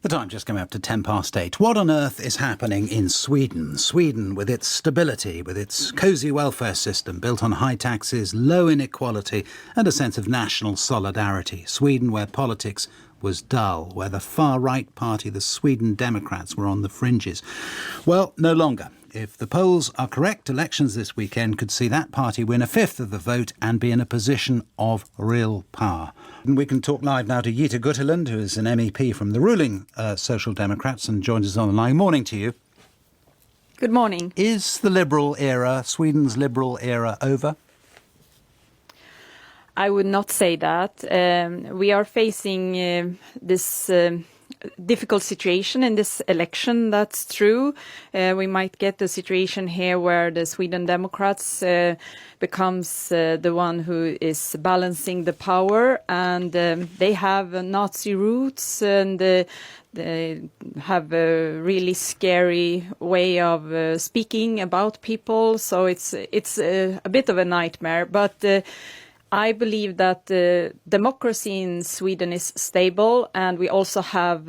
The time just coming up to 8:10. What on earth is happening in Sweden? Sweden, with its stability, with its cosy welfare system built on high taxes, low inequality and a sense of national solidarity. Sweden, where politics was dull, where the far-right party, the Sweden Democrats, were on the fringes. Well, no longer. If the polls are correct, elections this weekend could see that party win a fifth of the vote and be in a position of real power. And we can talk live now to Jytte Guteland, who is an MEP from the ruling Social Democrats and joins us on the line. Morning to you. Good morning. Is the Liberal era, Sweden's Liberal era, over? I would not say that. We are facing this difficult situation in this election, that's true. We might get a situation here where the Sweden Democrats becomes the one who is balancing the power, and they have Nazi roots, and they have a really scary way of speaking about people, so it's a bit of a nightmare, but I believe that democracy in Sweden is stable, and we also have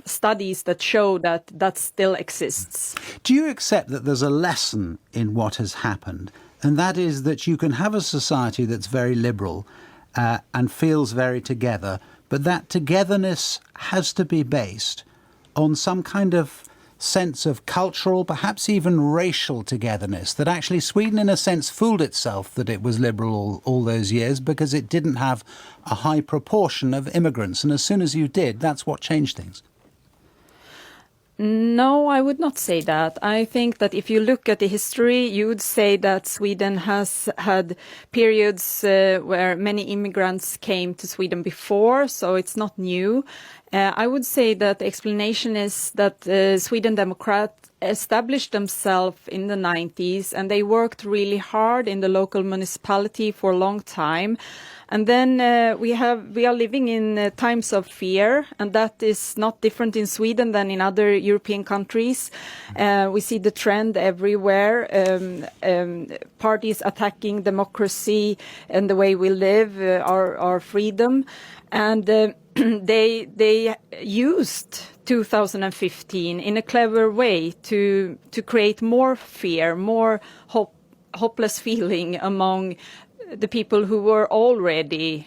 studies that show that that still exists. Do you accept that there's a lesson in what has happened, and that is that you can have a society that's very liberal and feels very together, but that togetherness has to be based on some kind of sense of cultural, perhaps even racial togetherness, that actually Sweden in a sense fooled itself that it was liberal all those years because it didn't have a high proportion of immigrants, and as soon as you did, that's what changed things? No, I would not say that. I think that if you look at the history, you would say that Sweden has had periods where many immigrants came to Sweden before, so it's not new. I would say that the explanation is that Sweden Democrats established themselves in the 90s, and they worked really hard in the local municipality for a long time. And then we are living in times of fear, and that is not different in Sweden than in other European countries. We see the trend everywhere, parties attacking democracy and the way we live, our freedom. And they used 2015 in a clever way to create more fear, more hopeless feeling among the people who were already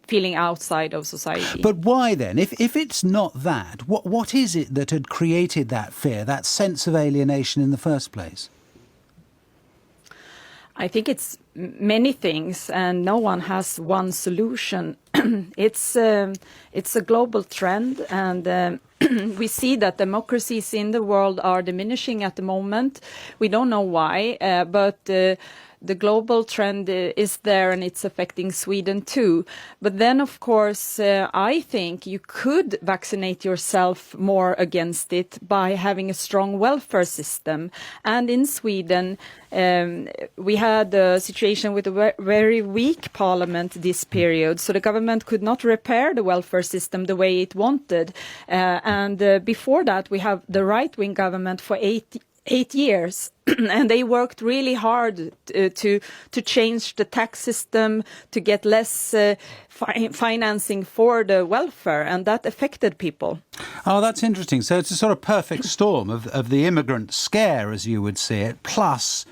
feeling outside of society. But why then? If it's not that, what is it that had created that fear, that sense of alienation in the first place? I think it's many things, and no one has one solution. It's a global trend, and we see that democracies in the world are diminishing at the moment. We don't know why, but the global trend is there, and it's affecting Sweden too. But then, of course, I think you could vaccinate yourself more against it by having a strong welfare system. And in Sweden, we had a situation with a very weak parliament this period, so the government could not repair the welfare system the way it wanted. And before that, we have the right-wing government for 8 years, and they worked really hard to change the tax system, to get less financing for the welfare, and that affected people. Oh, that's interesting. So it's a sort of perfect storm of the immigrant scare, as you would see it, plus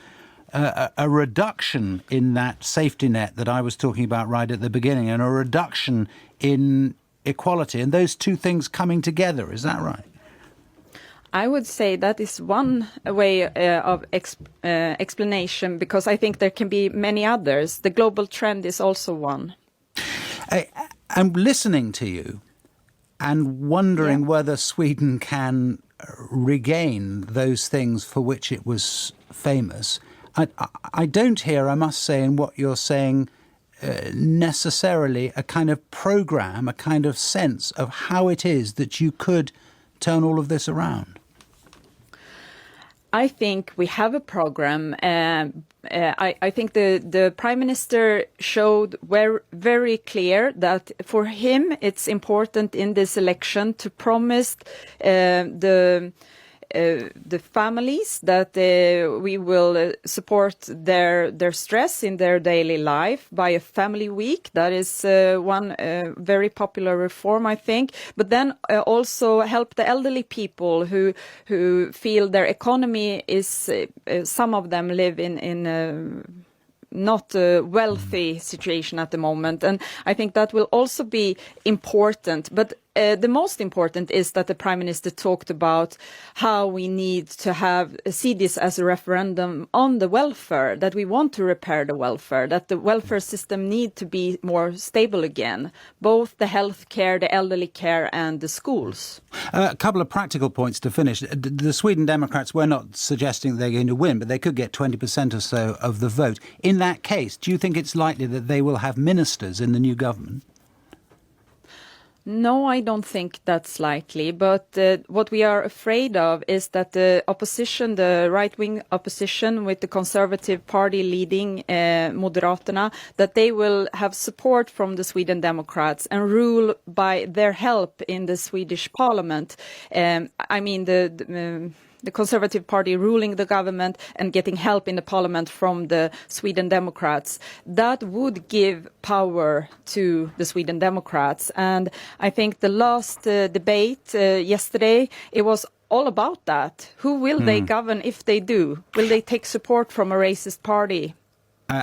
a reduction in that safety net that I was talking about right at the beginning, and a reduction in equality, and those two things coming together. Is that right? I would say that is one way of explanation, because I think there can be many others. The global trend is also one. I'm listening to you and wondering whether Sweden can regain those things for which it was famous. I don't hear, I must say, in what you're saying, necessarily a kind of program, a kind of sense of how it is that you could turn all of this around. I think we have a program. I think the Prime Minister showed very clear that for him it's important in this election to promise the the families, that we will support their stress in their daily life by a family week. That is one very popular reform, I think. But then also help the elderly people who feel their economy is, some of them live in not a wealthy situation at the moment. And I think that will also be important. But the most important is that the Prime Minister talked about how we need to see this as a referendum on the welfare, that we want to repair the welfare, that the welfare system need to be more stable again, both the health care, the elderly care and the schools. A couple of practical points to finish. The Sweden Democrats were not suggesting they're going to win, but they could get 20% or so of the vote. In that case, do you think it's likely that they will have ministers in the new government? No, I don't think that's likely. But what we are afraid of is that the opposition, the right-wing opposition with the Conservative Party leading Moderaterna, that they will have support from the Sweden Democrats and rule by their help in the Swedish parliament. I mean, the Conservative Party ruling the government and getting help in the parliament from the Sweden Democrats, that would give power to the Sweden Democrats. And I think the last debate yesterday, it was all about that. Who will they govern if they do? Will they take support from a racist party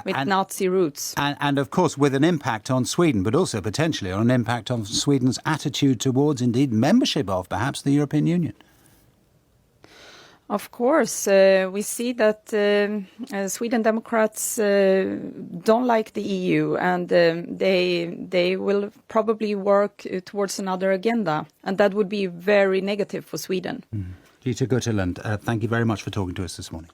with Nazi roots? And of course, with an impact on Sweden, but also potentially on an impact on Sweden's attitude towards, indeed, membership of, perhaps, the European Union. Of course, we see that Sweden Democrats don't like the EU, and they will probably work towards another agenda, and that would be very negative for Sweden. Jytte Guteland, thank you very much for talking to us this morning.